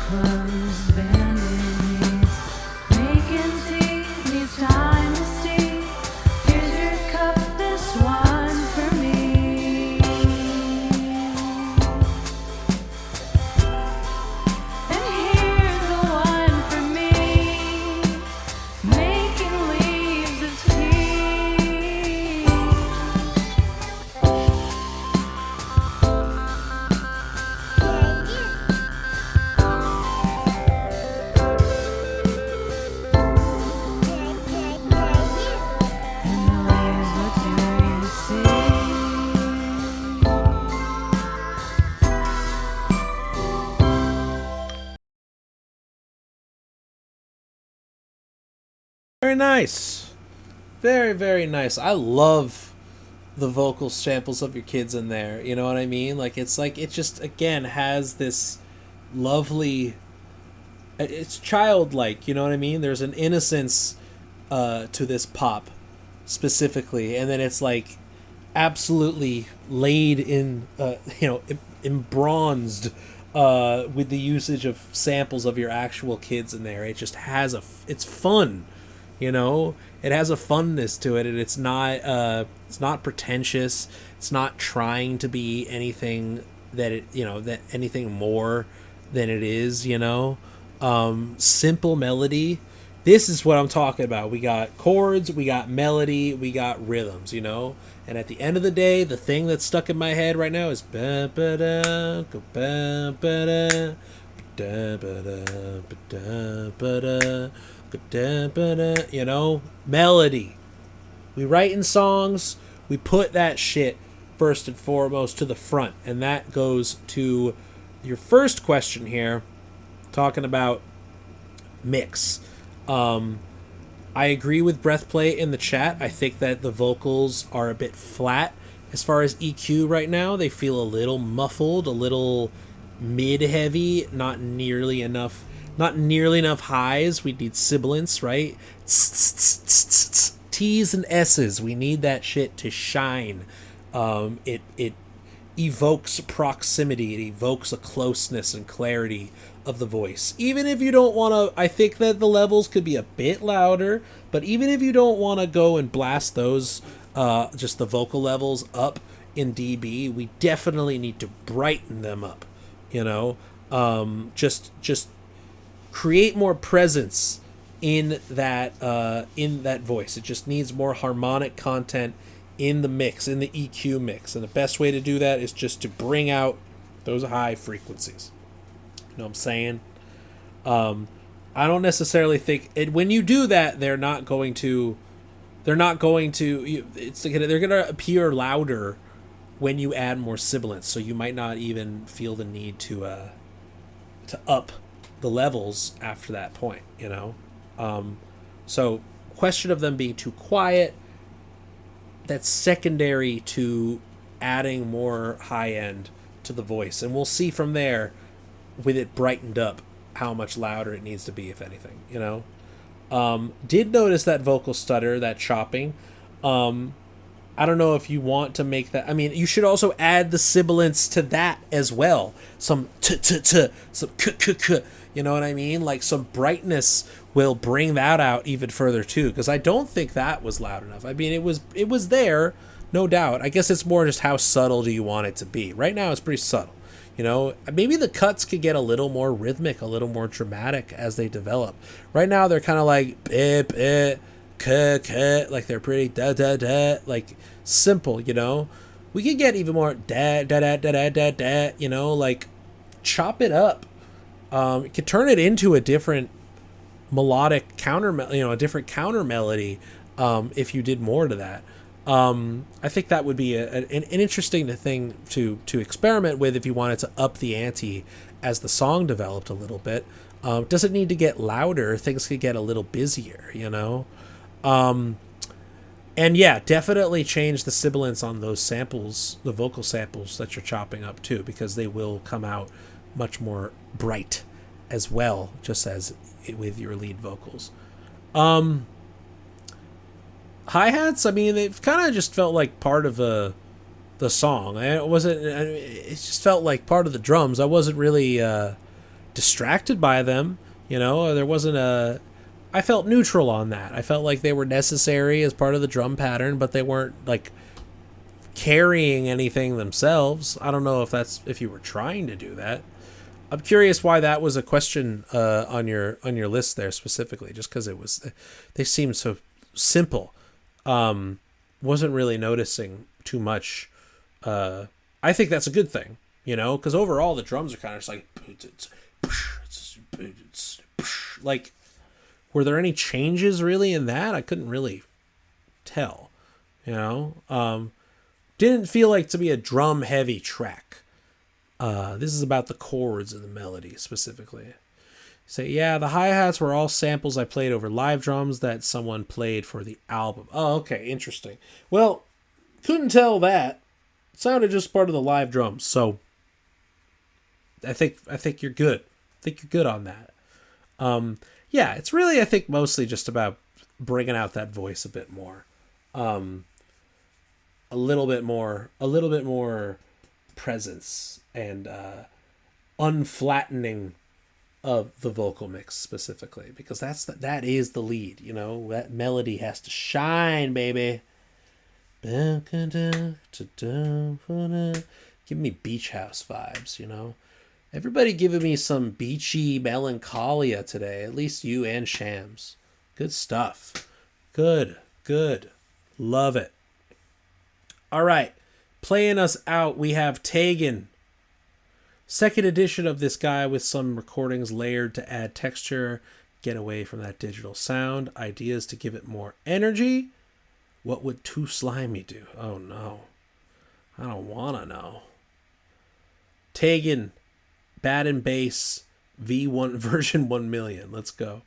clothes, bending knees, making tea, needs time to see. Here's your cup, this one for me. And here's the one for me, making leaves of tea. And the leaves, what do you see? Very nice. Very, very nice. I love the vocal samples of your kids in there. You know what I mean? Like, it's like, it just, again, has this lovely, it's childlike, you know what I mean? There's an innocence to this pop specifically, and then it's like absolutely laid in, embronzed with the usage of samples of your actual kids in there. It just has it's fun, you know. It has a funness to it, and it's not pretentious. It's not trying to be anything that anything more than it is, you know. Simple melody. This is what I'm talking about. We got chords, we got melody, we got rhythms, you know. And at the end of the day, the thing that's stuck in my head right now is ba ba da ba ba da da ba da ba da ba da ba da, you know, melody. We write in songs, we put that shit first and foremost to the front, and that goes to your first question here, talking about mix. I agree with Breathplay in the chat. I think that the vocals are a bit flat as far as EQ right now. They feel a little muffled, a little mid-heavy, not nearly enough highs. We need sibilants, right? T's and S's. We need that shit to shine. It evokes proximity. It evokes a closeness and clarity of the voice. Even if you don't want to, I think that the levels could be a bit louder, but even if you don't want to go and blast those, just the vocal levels up in dB, we definitely need to brighten them up, you know. Just create more presence in that voice. It just needs more harmonic content in the mix, in the EQ mix, and the best way to do that is just to bring out those high frequencies. You know what I'm saying? I don't necessarily think when you do that, they're going to appear louder when you add more sibilants. So you might not even feel the need to up the levels after that point, you know? So question of them being too quiet, that's secondary to adding more high end to the voice. And we'll see from there, with it brightened up, how much louder it needs to be, if anything, you know? Did notice that vocal stutter, that chopping. I don't know if you want to make that. I mean, you should also add the sibilants to that as well. Some some you know what I mean? Like some brightness will bring that out even further too, because I don't think that was loud enough. I mean, it was there, no doubt. I guess it's more just how subtle do you want it to be. Right now it's pretty subtle. You know, maybe the cuts could get a little more rhythmic, a little more dramatic as they develop. Right now they're kind of like bip, like they're pretty da, like simple, you know. We could get even more da, you know, like chop it up. You could turn it into a different melodic a different counter melody if you did more to that. I think that would be an interesting thing to experiment with if you wanted to up the ante as the song developed a little bit. Doesn't need to get louder. Things could get a little busier, you know? And yeah, definitely change the sibilants on those samples, the vocal samples that you're chopping up too, because they will come out much more bright as well, just as with your lead vocals. Hi-hats, I mean, they've kind of just felt like part of the song. It just felt like part of the drums. I wasn't really distracted by them. There wasn't a. I felt neutral on that. I felt like they were necessary as part of the drum pattern, but they weren't like carrying anything themselves. I don't know if you were trying to do that. I'm curious why that was a question on your list there specifically, just because they seemed so simple. Wasn't really noticing too much. I think that's a good thing, because overall the drums are kind of just like, were there any changes really in that? I couldn't really tell, didn't feel like to be a drum heavy track. This is about the chords and the melody specifically. Say, yeah, the hi-hats were all samples I played over live drums that someone played for the album. Oh, okay, interesting. Well, couldn't tell that. It sounded just part of the live drums, so I think you're good. I think you're good on that. Yeah, it's really, I think, mostly just about bringing out that voice a bit more. A little bit more presence and unflattening of the vocal mix specifically, because that is the lead. That melody has to shine, baby. Give me beach house vibes. Everybody giving me some beachy melancholia today, at least you and Shams. Good stuff. Good. Love it. All right, playing us out, we have Tagn. Second edition of this guy with some recordings layered to add texture, get away from that digital sound, ideas to give it more energy. What would Too Slimy do? Oh no, I don't want to know. Tagn, Bad and Bass, V1 version 1 million. Let's go.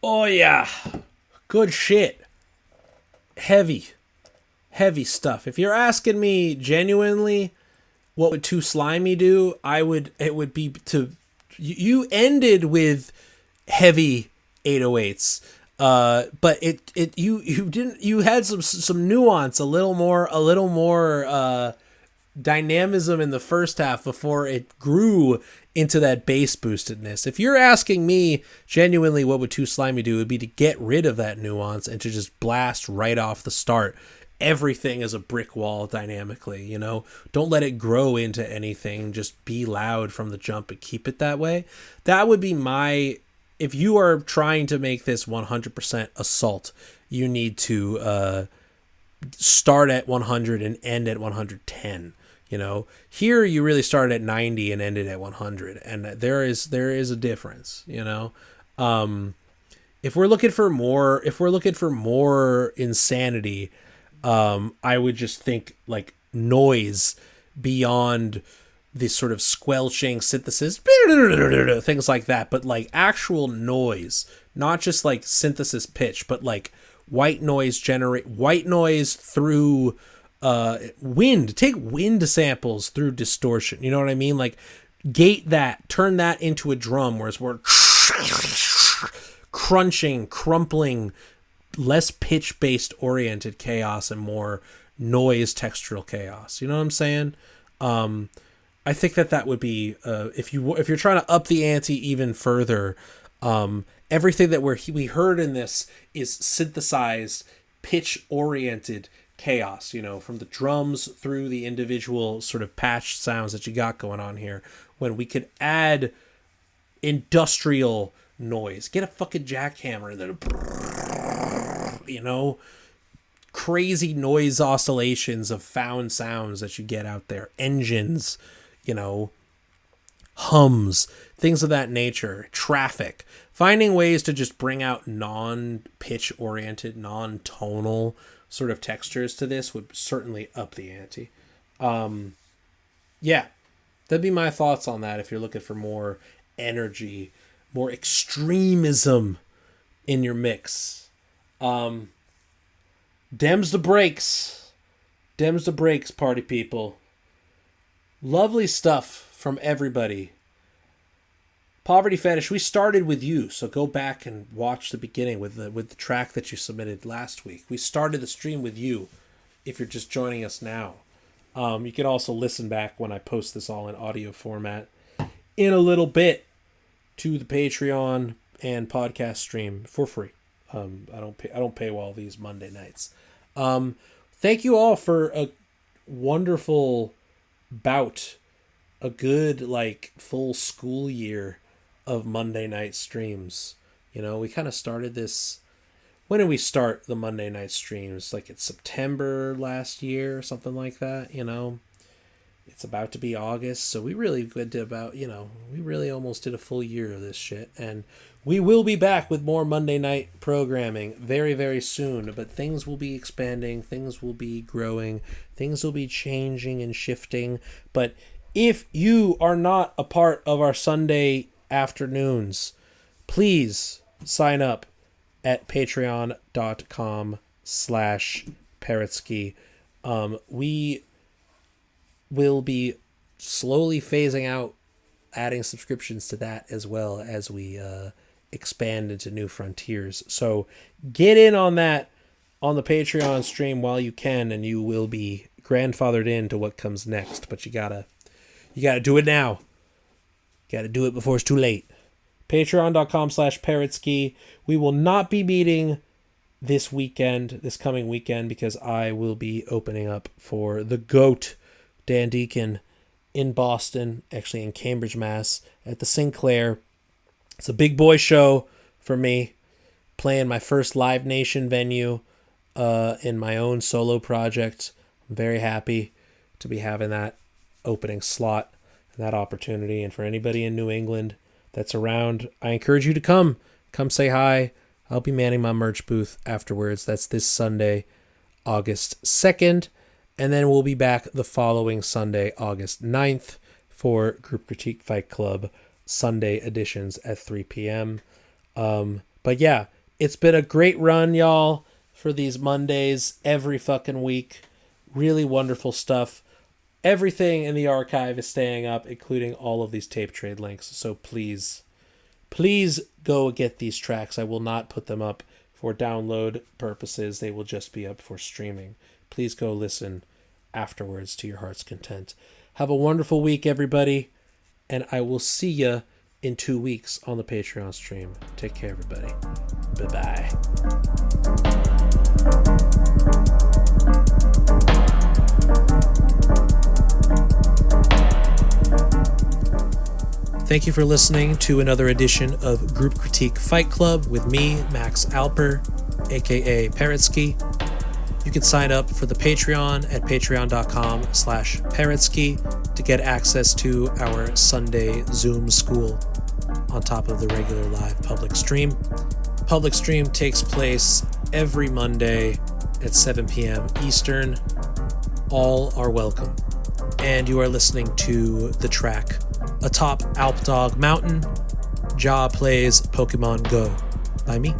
Oh yeah. Good shit. Heavy stuff. If you're asking me genuinely, what would Too Slimy do? It would be to, you ended with heavy 808s. But you had some nuance, a little more dynamism in the first half before it grew into that bass boostedness. If you're asking me genuinely what would Too Slimy do, it would be to get rid of that nuance and to just blast right off the start. Everything is a brick wall dynamically, Don't let it grow into anything. Just be loud from the jump and keep it that way. That would be if you are trying to make this 100% assault, you need to start at 100 and end at 110. You know, here you really started at 90 and ended at 100, and there is a difference. You know, if we're looking for more insanity, I would just think like noise beyond this sort of squelching synthesis, things like that, but like actual noise, not just like synthesis pitch, but like white noise through wind. Take wind samples through distortion. You know what I mean? Like gate that, turn that into a drum, whereas we're crunching, crumpling, less pitch-based oriented chaos and more noise textural chaos. You know what I'm saying? I think that would be if you're trying to up the ante even further. Everything that we heard in this is synthesized, pitch-oriented chaos. You know, from the drums through the individual sort of patched sounds that you got going on here. When we could add industrial noise, get a fucking jackhammer and then, you know, crazy noise oscillations of found sounds that you get out there, engines, you know, hums, things of that nature, traffic, finding ways to just bring out non-pitch oriented, non-tonal sort of textures to this would certainly up the ante. Yeah, that'd be my thoughts on that if you're looking for more energy, more extremism in your mix. Dems the brakes. Dems the brakes, party people. Lovely stuff from everybody. Poverty Fetish, we started with you, so go back and watch the beginning with the track that you submitted last week. We started the stream with you, if you're just joining us now. You can also listen back when I post this all in audio format in a little bit to the Patreon and podcast stream for free. I don't paywall these Monday nights. Thank you all for a wonderful bout, a good like full school year of Monday night streams. You know, we kind of started this. When did we start the Monday night streams? Like it's September last year or something like that. You know, it's about to be August, so we really did about, you know, we really almost did a full year of this shit, and we will be back with more Monday night programming very, very soon, but things will be expanding, things will be growing, things will be changing and shifting. But if you are not a part of our Sunday afternoons, please sign up at patreon.com/Parrotsky. We will be slowly phasing out, adding subscriptions to that as well as we expand into new frontiers. So get in on that on the Patreon stream while you can, and you will be grandfathered into what comes next. But you gotta do it now. Gotta do it before it's too late. Patreon.com/Parrotsky. We will not be meeting this coming weekend, because I will be opening up for the GOAT, Dan Deacon, in Boston, actually in Cambridge, Mass, at the Sinclair. It's a big boy show for me, playing my first Live Nation venue in my own solo project. I'm very happy to be having that opening slot and that opportunity. And for anybody in New England that's around, I encourage you to come say hi. I'll be manning my merch booth afterwards. That's this Sunday, August 2nd. And then we'll be back the following Sunday, August 9th, for Group Critique Fight Club Sunday editions at 3 p.m. But yeah, it's been a great run, y'all, for these Mondays every fucking week. Really wonderful stuff. Everything in the archive is staying up, including all of these tape trade links. So please go get these tracks. I will not put them up for download purposes. They will just be up for streaming. Please go listen afterwards to your heart's content. Have a wonderful week, everybody, and I will see you in 2 weeks on the Patreon stream. Take care, everybody. Bye-bye. Thank you for listening to another edition of Group Critique Fight Club with me, Max Alper, aka Parrotsky. You can sign up for the Patreon at patreon.com/Parrotsky to get access to our Sunday Zoom school on top of the regular live public stream. Public stream takes place every Monday at 7 p.m. Eastern. All are welcome. And you are listening to the track Atop Alpdog Mountain, Ja Plays Pokemon Go by me.